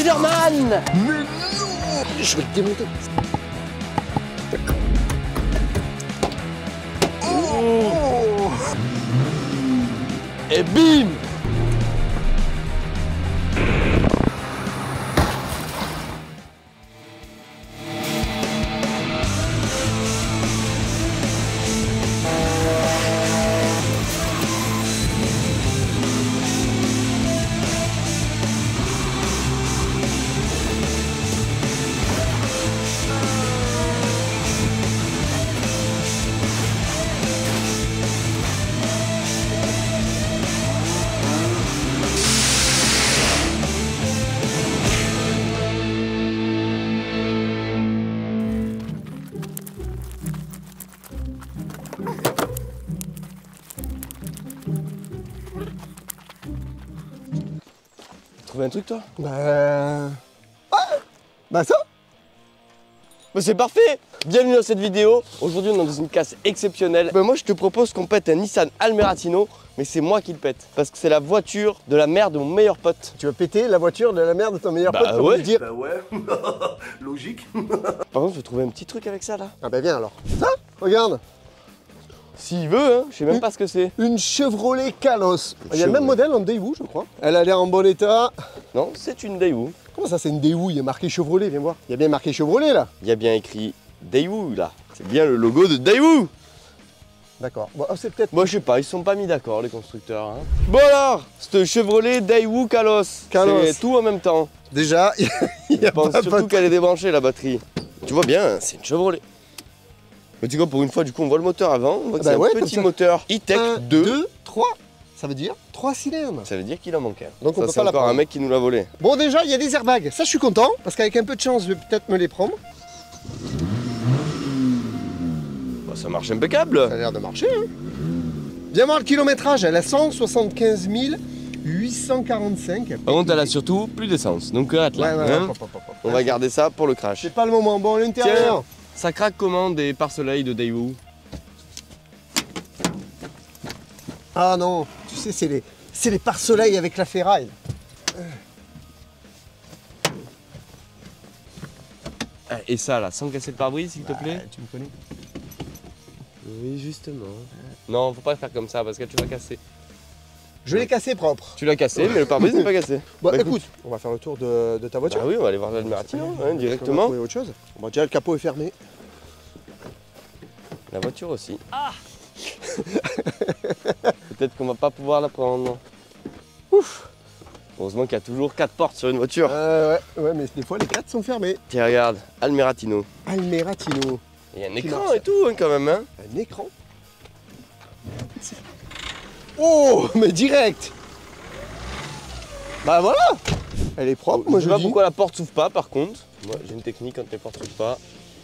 Spider-Man. Mais non! Je vais te démonter. Oh! Et bim! Trouvé un truc toi? Bah ça? Bah c'est parfait! Bienvenue dans cette vidéo. Aujourd'hui on est dans une casse exceptionnelle. Bah moi je te propose qu'on pète un Nissan Almeratino, mais c'est moi qui le pète. Parce que c'est la voiture de la mère de mon meilleur pote. Tu vas péter la voiture de la mère de ton meilleur pote pour ouais. lui dire. Bah ouais, logique. Par contre je vais trouver un petit truc avec ça là. Ah bah viens alors. Ça? Regarde. S'il veut, hein, je sais même pas ce que c'est. Une Chevrolet Kalos. Il y a le Chevrolet. même modèle en Daewoo, je crois. Elle a l'air en bon état. Non, c'est une Daewoo. Comment ça, c'est une Daewoo? Il y a marqué Chevrolet, viens voir. Il y a bien marqué Chevrolet là. Il y a bien écrit Daewoo là. C'est bien le logo de Daewoo. D'accord. Bon, c'est peut-être. Moi je sais pas, ils se sont pas mis d'accord les constructeurs. Hein. Bon alors, c'est Chevrolet Daewoo Kalos. Kalos. C'est tout en même temps. Déjà, il y Je a pense pas surtout qu'elle est débranchée la batterie. Tu vois bien, c'est une Chevrolet. Mais tu vois, pour une fois, du coup, on voit le moteur avant. On voit que Bah c'est ouais, un comme petit ça. moteur E-Tech 2. 2, 3. Ça veut dire 3 cylindres. Ça veut dire qu'il en manque un. Donc on Ça, peut c'est pas la encore un prendre. mec qui nous l'a volé. Bon, déjà, il y a des airbags. Ça, je suis content. Parce qu'avec un peu de chance, je vais peut-être me les prendre. Bah, ça marche impeccable. Ça a l'air de marcher. Hein. Viens voir le kilométrage. Elle a 175 845. Par contre, elle a surtout plus d'essence. Donc, hâte là. Ouais, hein. On va garder ça pour le crash. C'est pas le moment. Bon, l'intérieur. Ça craque comment des pare-soleil de Daewoo? Ah non, tu sais, c'est les pare-soleil avec la ferraille. Et ça là, sans casser le pare-brise s'il te plaît? Tu me connais. Oui, justement. Non, faut pas faire comme ça parce que tu vas casser. Je l'ai cassé propre. Tu l'as cassé, mais le pare-brise n'est pas cassé. Bon, Bah, écoute, on va faire le tour de ta voiture. Ah oui, on va aller voir l'Almeratino hein, On va directement. trouver autre chose. Bon, déjà, le capot est fermé. La voiture aussi. Ah. Peut-être qu'on va pas pouvoir la prendre. Ouf. Heureusement qu'il y a toujours 4 portes sur une voiture. Ouais, mais des fois, les 4 sont fermés. Tiens, regarde, Almeratino. Almeratino. Il y a un Qui écran marche. et tout hein, quand même. Hein. Un écran. Oh, mais direct. Bah voilà. Elle est propre, moi je je sais pas dis. pourquoi la porte s'ouvre pas par contre. Moi j'ai une technique quand les portes s'ouvrent pas.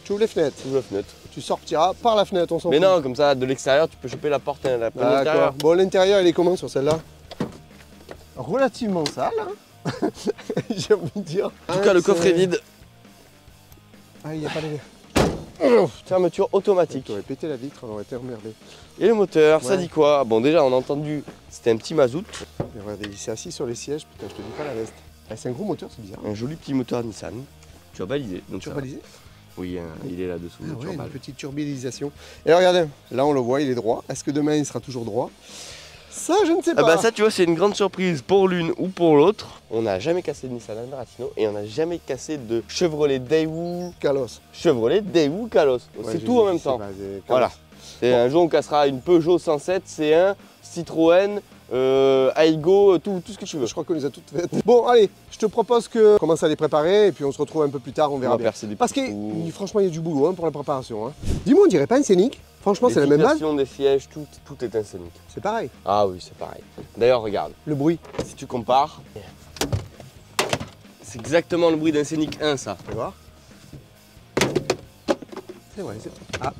Tu ouvres les fenêtres. Tu ouvres la fenêtre. Tu sortiras par la fenêtre, on s'en Mais fout. non, comme ça de l'extérieur tu peux choper la porte hein, la porte D'accord. intérieure. Bon, l'intérieur, il est comment sur celle-là? Relativement sale, hein. J'ai envie de dire. En tout cas le coffre est vide. Ah, il n'y a pas les... Fermeture automatique. Tu aurais pété la vitre, on aurait été emmerdé. Et le moteur, ça Ouais. dit quoi? Bon déjà on a entendu, c'était un petit mazout. Et regardez, il s'est assis sur les sièges, putain, je te dis pas la veste. Ah, c'est un gros moteur, c'est bizarre. Un joli petit moteur Nissan. Tu as validé. Donc ça va. Turbalisé? Oui, hein, il est là-dessous. Ah le ouais, turbal. une petite turbalisation. Et alors, regardez, là on le voit, il est droit. Est-ce que demain il sera toujours droit? Ça, je ne sais Ah pas. bah ça tu vois c'est une grande surprise pour l'une ou pour l'autre. On n'a jamais cassé de Nissan Almeratino et on n'a jamais cassé de Chevrolet Daewoo. Calos. Chevrolet Daewoo Kalos. Donc Ouais, c'est j'ai tout dit, en même c'est temps. pas- c'est Kalos. Voilà. Et un jour on cassera une Peugeot 107, C1, Citroën, Aygo, tout ce que tu veux. Je crois qu'on les a toutes faites. Bon, allez, je te propose qu'on commence à les préparer et puis on se retrouve un peu plus tard, on On verra va bien. percer des Parce que petits trous. franchement, il y a du boulot hein, pour la préparation. Hein. Dis-moi, on dirait pas une scénique? Franchement, c'est la même base. L'éducation des sièges, tout est insonique. C'est pareil. Ah oui, c'est pareil. D'ailleurs, regarde, Le bruit. si tu compares, c'est exactement le bruit d'un Scénic 1, ça. Tu vas voir. C'est vrai, c'est... Ah.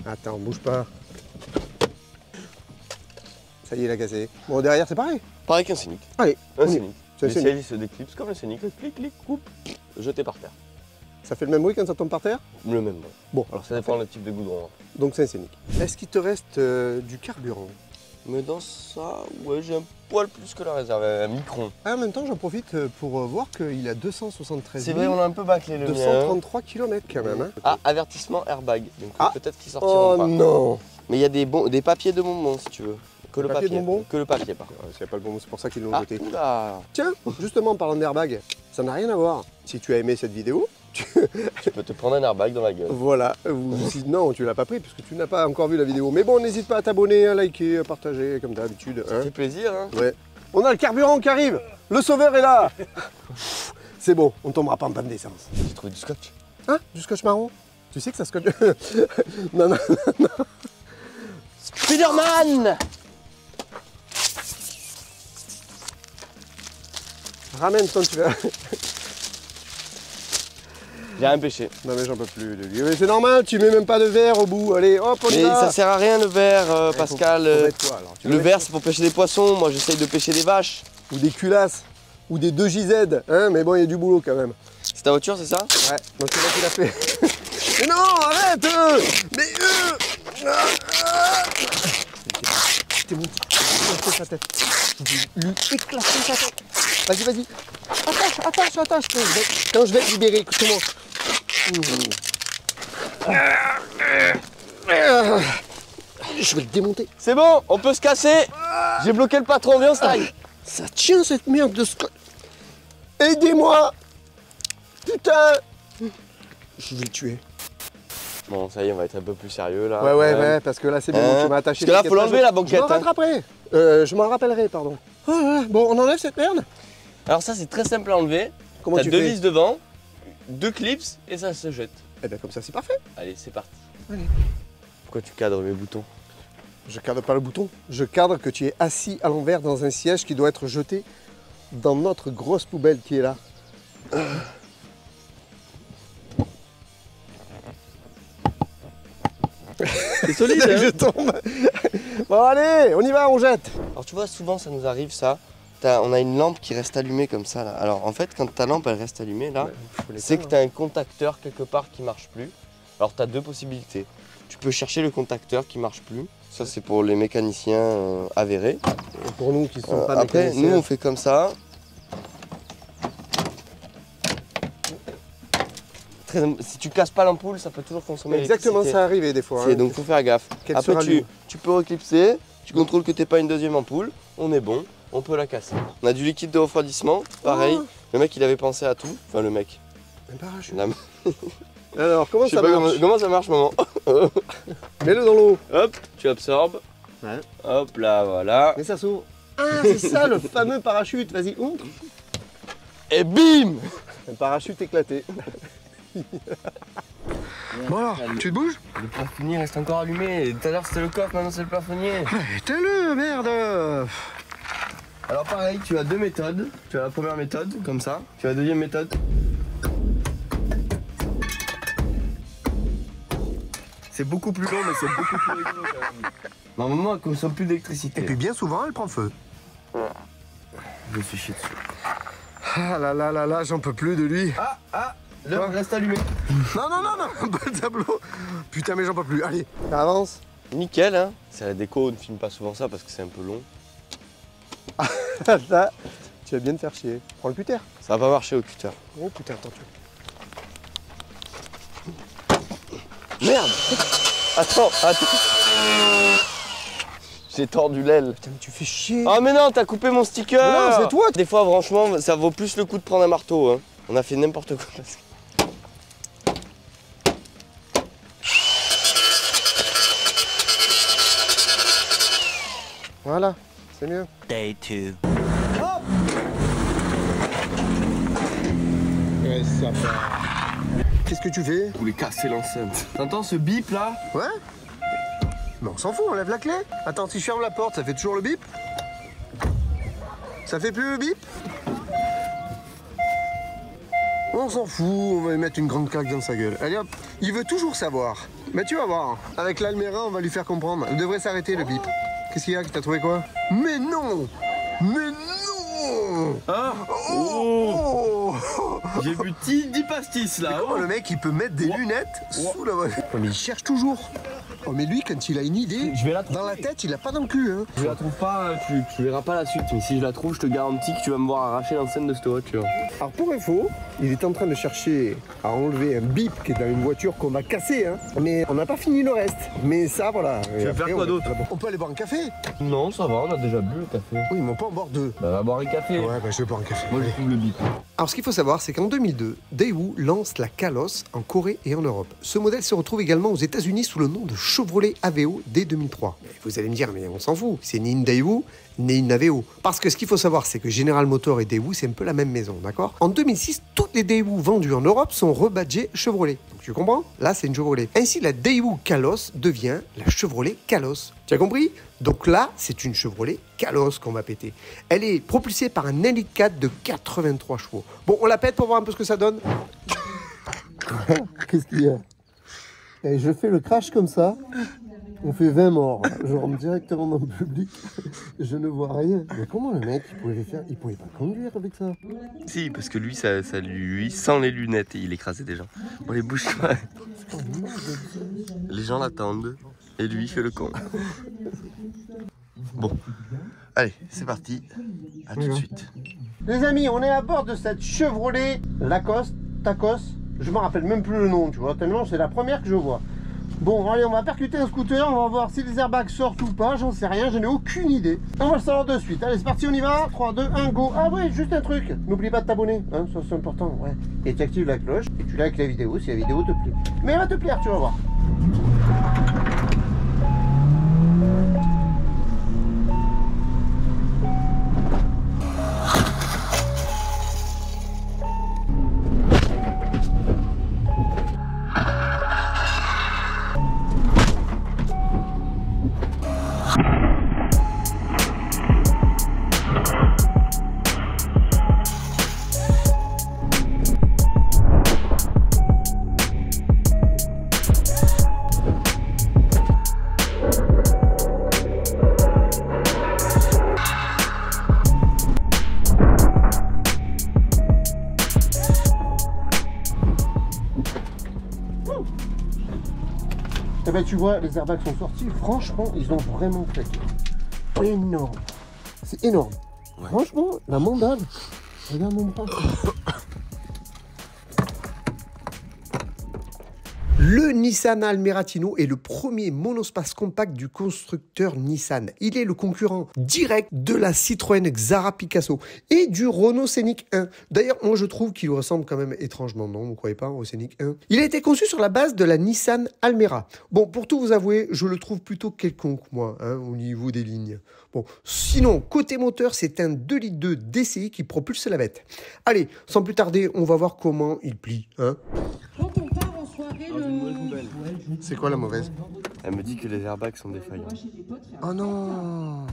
Attends, bouge pas. Ça y est, il a cassé. Bon, derrière, c'est pareil. Pareil qu'un Scénic. Allez, Un on y va. Scénic. C'est un Les Scénic. sièges ils se déclipsent comme le Scénic. Clic, clic, coupe, jeté par terre. Ça fait le même bruit quand ça tombe par terre? Le même bruit. Bon, Alors ça dépend le type de goudron. donc c'est un scénic. Est-ce qu'il te reste du carburant? Mais dans ça, ouais, j'ai un poil plus que la réserve, un micron. Ah, en même temps, j'en profite pour voir qu'il a 273 C'est vrai, on a un peu bâclé le mien. 233 km quand même. Hein. Ah, avertissement airbag. Donc peut-être qu'ils Oh sortiront pas. non. Mais il y a des papiers de bonbons si tu veux. Que le Papier papier. de bonbons Que le papier, par contre. S'il n'y a pas le bon mot, c'est pour ça qu'ils l'ont Ah, jeté. oula. Tiens, justement, en parlant d'airbag, ça n'a rien à voir. Si tu as aimé cette vidéo, Tu peux te prendre un airbag dans la gueule. voilà. Non, tu l'as pas pris puisque tu n'as pas encore vu la vidéo. Mais bon, n'hésite pas à t'abonner, à liker, à partager, comme d'habitude. Ça fait plaisir, hein. Ouais. On a le carburant qui arrive. Le sauveur est là. C'est bon, on tombera pas en panne d'essence. J'ai trouvé du scotch. Hein? Du scotch marron? Tu sais que ça scotche. Non, non, non. Spider-Man. Ramène ton tu vas. J'ai rien pêché. Non mais j'en peux plus de lui. Mais c'est normal, tu mets même pas de verre au bout. Allez, hop, on y Mais va. ça sert à rien le verre, Pascal. Faut mettre quoi, alors? Tu Le veux verre c'est pour pêcher des poissons. Moi j'essaye de pêcher des vaches. mettre- Ou des culasses. Ou des 2JZ. Hein, mais bon, il y a du boulot quand même. C'est ta voiture, c'est ça? Ouais, donc c'est moi qui l'a fait. Mais non, arrête. Mais T'es mon éclater sa tête. Je vais lui éclater sa tête. Vas-y, vas-y. Attache. Quand je vais te libérer, écoute-moi. Je vais te démonter. C'est bon, on peut se casser. J'ai bloqué le patron, viens on se taille. Ça tient cette merde de scotch. Aidez-moi. Putain. Je vais le tuer. Bon, ça y est, on va être un peu plus sérieux là. Ouais, parce que là c'est bon, tu m'as attaché. Parce que là, faut l'enlever la Je banquette. m'en rattraperai. Je m'en rappellerai, pardon. Oh là là. Bon, on enlève cette merde. Alors ça, c'est très simple à enlever. Comment T'as tu deux fais? vis devant, deux clips et ça se jette. Eh bien comme ça c'est parfait. Allez, c'est parti. Allez. Pourquoi tu cadres mes boutons? Je cadre pas le bouton. Je cadre que tu es assis à l'envers dans un siège qui doit être jeté dans notre grosse poubelle qui est là. C'est solide, C'est que hein? je tombe. Bon allez, on y va, on jette. Alors tu vois, souvent ça nous arrive ça. On a une lampe qui reste allumée comme ça là. Alors en fait, quand ta lampe elle reste allumée là, c'est que tu as un contacteur quelque part qui marche plus. Alors tu as deux possibilités. Tu peux chercher le contacteur qui marche plus. Ça c'est pour les mécaniciens avérés. Et pour nous qui ne sommes pas Après, mécaniciens. nous on fait comme ça. Si tu casses pas l'ampoule, ça peut toujours consommer Exactement, l'électricité. ça arrive des fois. Donc faut faire gaffe. Qu'elle Après se rallume. tu peux reclipser, tu contrôles que tu n'aies pas une deuxième ampoule, on est bon, on peut la casser. On a du liquide de refroidissement, pareil. Oh. Le mec il avait pensé à tout. Enfin le mec. Un parachute. La- Alors comment Je sais ça pas marche? comment ça marche maman. Mets-le dans l'eau. Hop, tu absorbes. Ouais. Hop là, voilà. Mais ça s'ouvre. Ah c'est ça le fameux parachute. Vas-y, ouvre. Et bim. Un parachute éclaté. Bon alors, tu te bouges? Le plafonnier reste encore allumé. Tout à l'heure c'était le coffre, maintenant c'est le plafonnier. Éteins-le, merde. Alors pareil, tu as deux méthodes. Tu as la première méthode, comme ça. Tu as la deuxième méthode. C'est beaucoup plus long, mais c'est beaucoup plus rigolo quand même. Normalement, elle consomme plus d'électricité. Et puis bien souvent, elle prend feu. Je me suis chié dessus. Ah là là là là, j'en peux plus de lui. Le reste allumé. Non, pas le tableau. Putain, mais j'en peux plus. Allez, ça avance. Nickel, hein. C'est la déco, on ne filme pas souvent ça parce que c'est un peu long. Là, tu vas bien te faire chier. Prends le puter. Ça va pas marcher au cutter. Oh putain, attends, Merde. Attends. J'ai tordu l'aile. Putain, mais tu fais chier. Oh mais non, t'as coupé mon sticker. Mais non, c'est toi. Des fois, franchement, ça vaut plus le coup de prendre un marteau. Hein. On a fait n'importe quoi. Voilà, c'est mieux. Day 2. Ouais, ça part. Qu'est-ce que tu fais? Je voulais casser l'enceinte. T'entends ce bip là? Ouais. Mais on s'en fout, on lève la clé. Attends, si je ferme la porte, ça fait toujours le bip? Ça fait plus le bip? On s'en fout, on va lui mettre une grande claque dans sa gueule. Allez hop, il veut toujours savoir. Mais tu vas voir, avec l'Almera, on va lui faire comprendre. Il devrait s'arrêter le bip. Qu'est-ce qu'il y a? T'as trouvé quoi? Mais non! Mais non! Ah Oh! J'ai bu 10 pastis là. Comment le mec il peut mettre des lunettes sous la voiture? Ouais, mais il cherche toujours. Oh mais lui, quand il a une idée, Je vais la trouver. dans la tête, il a pas dans le cul, hein. Je la trouve pas, tu verras pas la suite. Mais si je la trouve, je te garantis que tu vas me voir arracher l'enceinte de cette voiture. Alors pour info, il est en train de chercher à enlever un bip qui est dans une voiture qu'on a cassée, hein. Mais on n'a pas fini le reste. Mais ça, voilà. Tu veux faire quoi d'autre? On peut aller boire un café? Non, ça va, on a déjà bu le café. Oui, mais on peut en boire deux. Bah, va boire un café. Ouais, bah je vais boire un café. Moi, je trouve le bip. Alors ce qu'il faut savoir, c'est qu'en 2002, Daewoo lance la Kalos en Corée et en Europe. Ce modèle se retrouve également aux États-Unis sous le nom de Chevrolet Aveo dès 2003. Mais vous allez me dire, mais on s'en fout, c'est ni une Daewoo, ni une Aveo. Parce que ce qu'il faut savoir, c'est que General Motors et Daewoo, c'est un peu la même maison, d'accord? En 2006, toutes les Daewoo vendues en Europe sont rebadgées Chevrolet. Donc tu comprends? Là, c'est une Chevrolet. Ainsi, la Daewoo Kalos devient la Chevrolet Kalos. Tu as compris? Donc là, c'est une Chevrolet Kalos qu'on va péter. Elle est propulsée par un hélicat de 83 chevaux. Bon, on la pète pour voir un peu ce que ça donne. Qu'est-ce qu'il y a? Et je fais le crash comme ça. On fait 20 morts. Je rentre directement dans le public. Je ne vois rien. Mais comment le mec, il pouvait faire? Il pouvait pas conduire avec ça. Si, parce que lui, ça lui sans les lunettes et il écrasait des gens. Bon, les bouches. Les gens l'attendent et lui, il fait le con. Bon, allez, c'est parti. À tout de suite. Les amis, on est à bord de cette Chevrolet Lacoste, Tacos. Je me rappelle même plus le nom, tu vois, tellement c'est la première que je vois. Bon, allez, on va percuter un scooter, on va voir si les airbags sortent ou pas, j'en sais rien, je n'ai aucune idée. On va le savoir de suite. Allez, c'est parti, on y va. 3, 2, 1, go. Ah ouais, juste un truc, n'oublie pas de t'abonner, hein, ça c'est important, ouais. Et tu actives la cloche, et tu likes la vidéo si la vidéo te plaît. Mais elle va te plaire, tu vas voir. Eh ben tu vois, les airbags sont sortis, franchement, ils ont vraiment claqué. Énorme. C'est énorme. Ouais. Franchement, la mandale. Regarde mon bras. Le Nissan Almeratino est le premier monospace compact du constructeur Nissan. Il est le concurrent direct de la Citroën Xara Picasso et du Renault Scénic 1. D'ailleurs, moi je trouve qu'il ressemble quand même étrangement, non? Vous ne croyez pas au Scénic 1? Il a été conçu sur la base de la Nissan Almera. Bon, pour tout vous avouer, je le trouve plutôt quelconque, moi, hein, au niveau des lignes. Bon, sinon, côté moteur, c'est un 2,2 litres DCI qui propulse la bête. Allez, sans plus tarder, on va voir comment il plie, hein. C'est quoi la mauvaise? Elle me dit que les airbags sont défaillants. Oh non!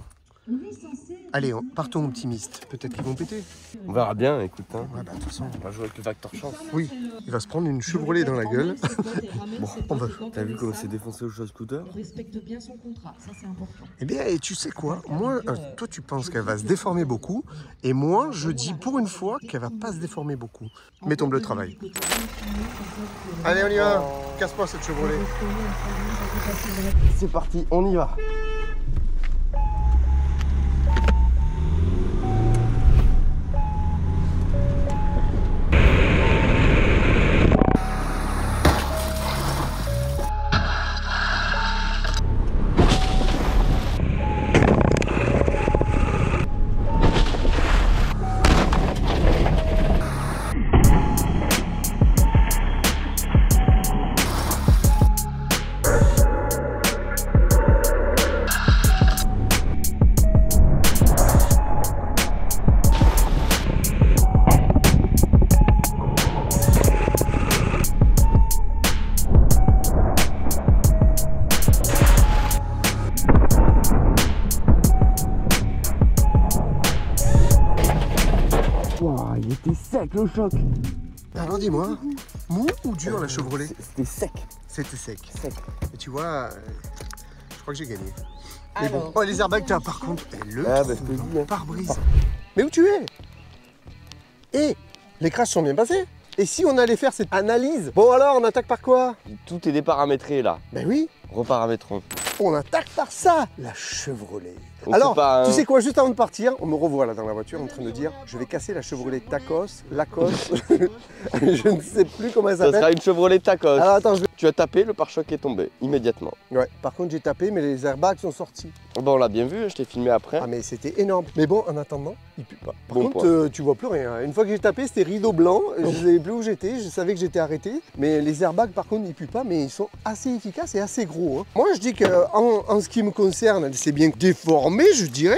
Allez, partons optimistes. Peut-être qu'ils vont péter. On verra bien, écoute. Hein. Ouais, bah de toute façon, on va jouer avec le facteur chance. Oui, il va se prendre une Chevrolet dans la gueule. Bon, on va. T'as vu comment c'est défoncé au scooter? Respecte bien son contrat, ça c'est important. Eh bien, et tu sais quoi? Moi, toi tu penses qu'elle va se déformer beaucoup, et moi je dis pour une fois qu'elle va pas se déformer beaucoup. Mettons le travail. Allez, on y va. Casse pas cette Chevrolet. C'est parti, on y va. Wow, il était sec le choc. Alors dis-moi, mou ou dur la Chevrolet? C'était sec. C'était sec. Sec. Et tu vois, je crois que j'ai gagné. Mais bon, oh, les airbags, par contre, le pare-brise. Mais où tu es? Et les crashs sont bien passés. Et si on allait faire cette analyse? Bon alors, on attaque par quoi? Tout est déparamétré là. Ben oui, reparamétrons. On attaque par ça, la Chevrolet. Donc, Alors, c'est pas un- tu sais quoi, juste avant de partir, on me revoit là dans la voiture en train de dire je vais casser la Chevrolet Tacos, Lacoste, je ne sais plus comment elle Ça s'appelle. sera une Chevrolet Tacos. Alors attends, Tu as tapé, le pare-choc est tombé, immédiatement. Ouais, par contre j'ai tapé, mais les airbags sont sortis. Bon, on l'a bien vu, je t'ai filmé après. Ah mais c'était énorme. Mais bon, en attendant, il pue pas. Par Bon contre, point. tu vois plus rien. Une fois que j'ai tapé, c'était rideau blanc. Je ne savais plus où j'étais. Je savais que j'étais arrêté. Mais les airbags, par contre, ils puent pas. Mais ils sont assez efficaces et assez gros. Hein. Moi, je dis en ce qui me concerne, c'est bien déformé, je dirais.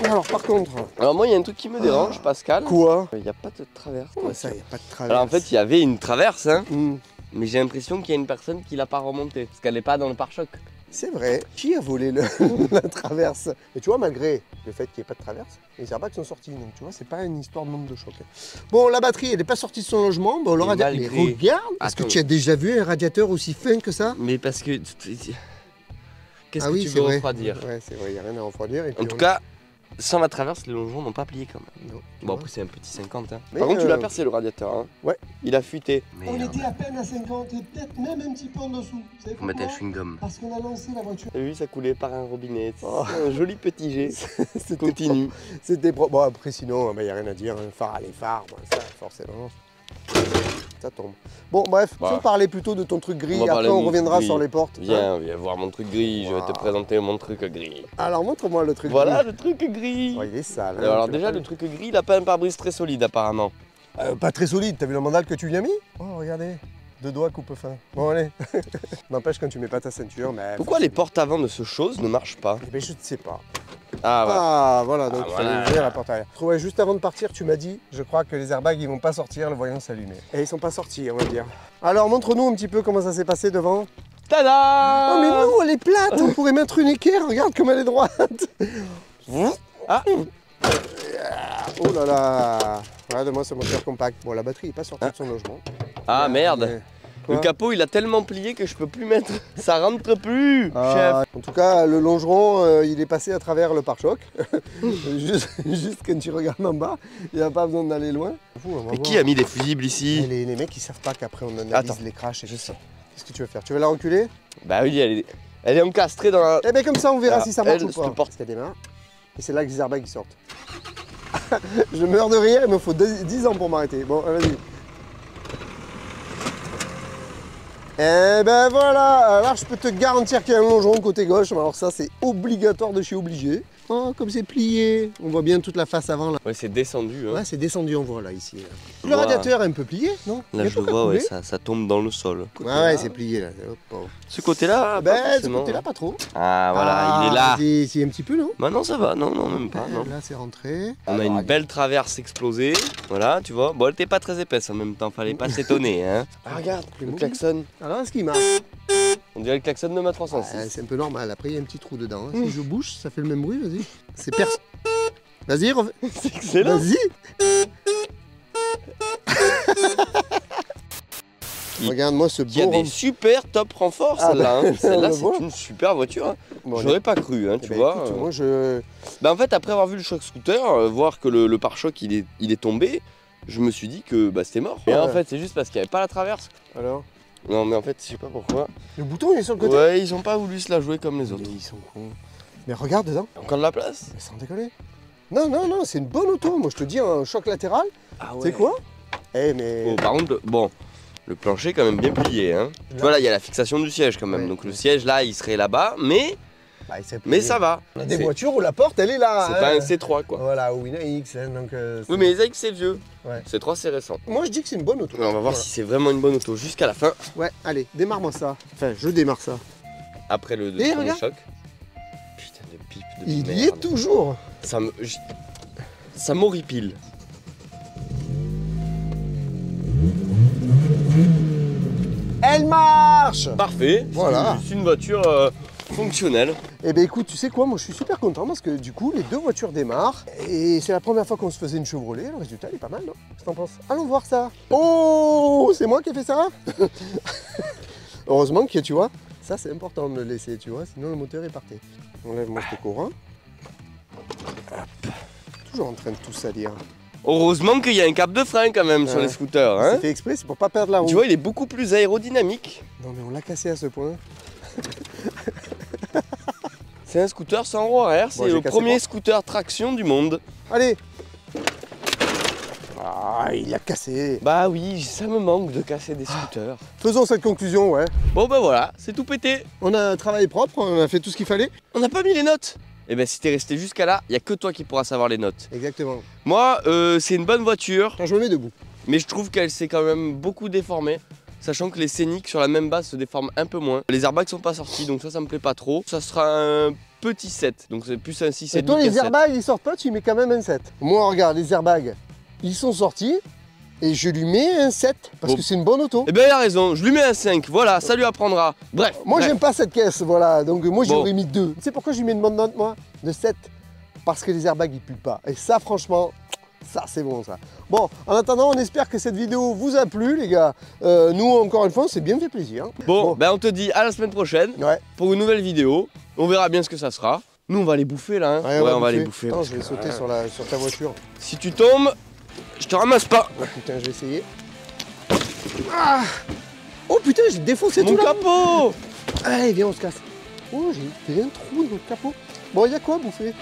Alors, par contre. Alors moi, il y a un truc qui me dérange, Pascal. Quoi? Il n'y a pas de traverse. Comment ça, il n'y a pas de traverse? Alors en fait, il y avait une traverse, hein, Hmm, mais j'ai l'impression qu'il y a une personne qui l'a pas remontée, parce qu'elle n'est pas dans le pare-choc. c'est vrai. Qui a volé la traverse? Mais tu vois, malgré le fait qu'il n'y ait pas de traverse, les airbags sont sortis. Donc tu vois, c'est pas une histoire de nombre de chocs. Bon, la batterie, elle n'est pas sortie de son logement. Bon, le Et radiateur. Mais malgré- regarde! Est-ce que Attends. tu as déjà vu un radiateur aussi fin que ça? Mais parce que... Qu'est-ce Ah que oui, tu c'est veux vrai. refroidir? Ouais, c'est vrai, il n'y a rien à refroidir. Et puis En tout cas, sans la traverse, les longerons n'ont pas plié quand même. Non. Bon, après, c'est un petit 50. Hein. Mais, Par contre, tu l'as percé le radiateur. Hein. ouais. Il a fuité. On était à peine à 50 et peut-être même un petit peu en dessous. Vous savez Faut mettre un pourquoi? chewing-gum. Parce qu'on a lancé la voiture. T'as vu, ça coulait par un robinet. Oh. Un joli petit jet. C'était Continue. C'était propre. Bon, après, sinon, il n'y a rien à dire. Hein. Phare à les phares, bon, ça, forcément. Ça tombe. Bon, bref, Bah. si on parlait plutôt de ton truc gris, On va après parler de on mon reviendra truc sur gris. les portes. hein. Viens voir mon truc gris. Je vais te Wow. présenter mon truc gris. Alors, montre-moi le truc Voilà gris. le truc gris. Oh, il est sale. hein, Alors tu l'as déjà, pas le vu. truc gris, il a pas un pare-brise très solide apparemment. Pas très solide. T'as vu le mandal que tu lui as mis? Oh, regardez. 2 doigts coupe fin. Bon, allez. N'empêche, quand tu mets pas ta ceinture, mais. Pourquoi les portes avant de ce chose ne marchent pas? Eh ben, je ne sais pas. Ah ouais. Ah, voilà, donc Ah, il fallait voilà. ouvrir la porte arrière. Ouais, juste avant de partir, tu m'as dit, je crois que les airbags, ils vont pas sortir, le voyant s'allumer. Et ils sont pas sortis, on va dire. Alors, montre-nous un petit peu comment ça s'est passé devant. Tada! Oh, mais non, elle est plate, on pourrait mettre une équerre, regarde comme elle est droite. Ah, Oh là là. Regarde-moi ce moteur compact. Bon, la batterie n'est pas sortie de son logement. ah merde. Mais- Quoi? Le capot, il a tellement plié que je peux plus mettre. Ça rentre plus, Ah, en tout cas, le longeron, il est passé à travers le pare-choc. juste quand tu regardes en bas, il n'y a pas besoin d'aller loin. Mais qui a mis des fusibles ici? Les mecs, ils savent pas qu'après on analyse Attends. les crashs et Je tout ça. sais. Qu'est-ce que tu veux faire? Tu veux la reculer? Bah oui, elle est encastrée dans la... Eh bien comme ça on verra Ah, si ça marche elle ou se pas. porte. Parce qu'elle démarre. Et c'est là que les airbags ils sortent. Je meurs de rire, il me faut 10 ans pour m'arrêter. Bon, vas-y. Eh ben voilà, alors je peux te garantir qu'il y a un longeron côté gauche, mais alors ça c'est obligatoire de chez obligé. Oh, comme c'est plié. On voit bien toute la face avant là. Ouais, c'est descendu. Hein. Ouais, c'est descendu, on voit là ici. Là. Le Voilà. radiateur est un peu plié, non? Là, Il y a je pas qu'à vois, ouais, couler. ça tombe dans le sol. Ouais, ouais, c'est plié là. Hop, hop. Ce côté-là, pas Ben, ce forcément. côté-là, pas trop. Ah, voilà, il est là. C'est un petit peu, non? Bah non, ça va, non, même pas, non. Là, c'est rentré. On a une belle traverse explosée, voilà, tu vois. Bon, elle était pas très épaisse en même temps, fallait pas s'étonner, hein. Ah, regarde, le mou. klaxon. Alors, est-ce qu'il marche? On dirait le klaxon de ma 306. Ouais, c'est un peu normal. Après, il y a un petit trou dedans. hein. Si je bouge, ça fait le même bruit, vas-y. C'est perso. Vas-y, refais. C'est excellent. Vas-y. Regarde-moi ce Il y a beau des rond- super top renforts, Ah, celle-là. hein. bah, Celle-là, on le voit. c'est une super voiture. Hein. Bon, J'aurais pas cru, hein, eh tu ben, vois. écoute, moi, je. Bah, en fait, après avoir vu le choc scooter, voir que le pare-choc il est tombé, je me suis dit que bah, c'était mort. Et Ouais. en fait, c'est juste parce qu'il n'y avait pas la traverse. Alors Non, mais en fait, je sais pas pourquoi. le bouton, il est sur le côté. Ouais, ils ont pas voulu se la jouer comme les Mais autres. ils sont cons. Mais regarde dedans. Encore de la place? Mais sans décoller. Non, non, non, c'est une bonne auto. Moi, je te dis, un choc latéral. Ah Tu sais quoi? Eh, mais. Bon, par contre, bon, le plancher est quand même bien plié. Hein. Tu vois, là, il y a la fixation du siège quand même. Ouais. Donc le siège, là, il serait là-bas, mais Bah, il s'est mais plié. ça va. On a des C'est voitures où la porte, elle est là. c'est hein. pas un C3, quoi. Voilà, ou une AX. hein, donc, Oui, mais les AX, c'est vieux. Ouais. C3, c'est récent. Moi, je dis que c'est une bonne auto. On va voir si c'est vraiment une bonne auto jusqu'à la fin, Ouais, allez, démarre-moi ça. Enfin, je démarre ça. après le Et premier regarde. choc. Putain de pipe de Il merde. y est toujours. Ça m'horripile. Elle marche. Parfait. Voilà. C'est une voiture fonctionnelle. Eh ben écoute, tu sais quoi, moi je suis super content parce que du coup les deux voitures démarrent et c'est la première fois qu'on se faisait une Chevrolet, le résultat il est pas mal, non? Qu'est-ce que t'en penses? Allons voir ça. Oh, c'est moi qui ai fait ça. Heureusement que tu vois, ça c'est important de le laisser, tu vois, sinon le moteur est parti. Enlève-moi ce courant. Hop. Toujours en train de tout salir. Heureusement qu'il y a un cap de frein quand même sur Ouais. les scooters. C'est Hein. fait exprès, c'est pour pas perdre la roue. Tu vois, il est beaucoup plus aérodynamique. Non mais on l'a cassé à ce point. C'est un scooter sans roue arrière, c'est j'ai le cassé premier quoi scooter traction du monde. Allez. Ah, il a cassé. Bah oui, ça me manque de casser des scooters. Faisons cette conclusion, ouais. Bon bah voilà, c'est tout pété. On a un travail propre, on a fait tout ce qu'il fallait. On n'a pas mis les notes. Et ben si t'es resté jusqu'à là, il y a que toi qui pourras savoir les notes. Exactement. Moi, c'est une bonne voiture, Quand je me mets debout. mais je trouve qu'elle s'est quand même beaucoup déformée. Sachant que les scéniques sur la même base se déforment un peu moins. Les airbags sont pas sortis, donc ça me plaît pas trop. Ça sera un petit 7, donc c'est plus un 6,5. Et toi, qu'un les 7. airbags, ils sortent pas, tu mets quand même un 7. Moi, regarde, les airbags, ils sont sortis. Et je lui mets un 7, parce Bon. que c'est une bonne auto. Eh ben il a raison, je lui mets un 5, voilà, ça lui apprendra. Bref. Moi, bref. j'aime pas cette caisse, voilà. Donc, moi, Bon. j'aurais mis 2. Tu sais pourquoi je lui mets une bonne note, moi? De 7. Parce que les airbags, ils puent pas. Et ça, franchement, ça, c'est bon, ça. Bon, en attendant, on espère que cette vidéo vous a plu, les gars. Nous, encore une fois, on s'est bien fait plaisir. Bon, ben on te dit à la semaine prochaine Ouais. pour une nouvelle vidéo. On verra bien ce que ça sera. Nous, on va les bouffer là. Hein. Ouais, on va les bouffer. Attends, parce je vais que- sauter sur ta voiture. Si tu tombes, je te ramasse pas. Ah, putain, je vais essayer. Ah oh putain, j'ai défoncé Mon tout là. capot. Allez, viens, on se casse. Oh, j'ai fait un trou dans le capot. Bon, il y a quoi à bouffer?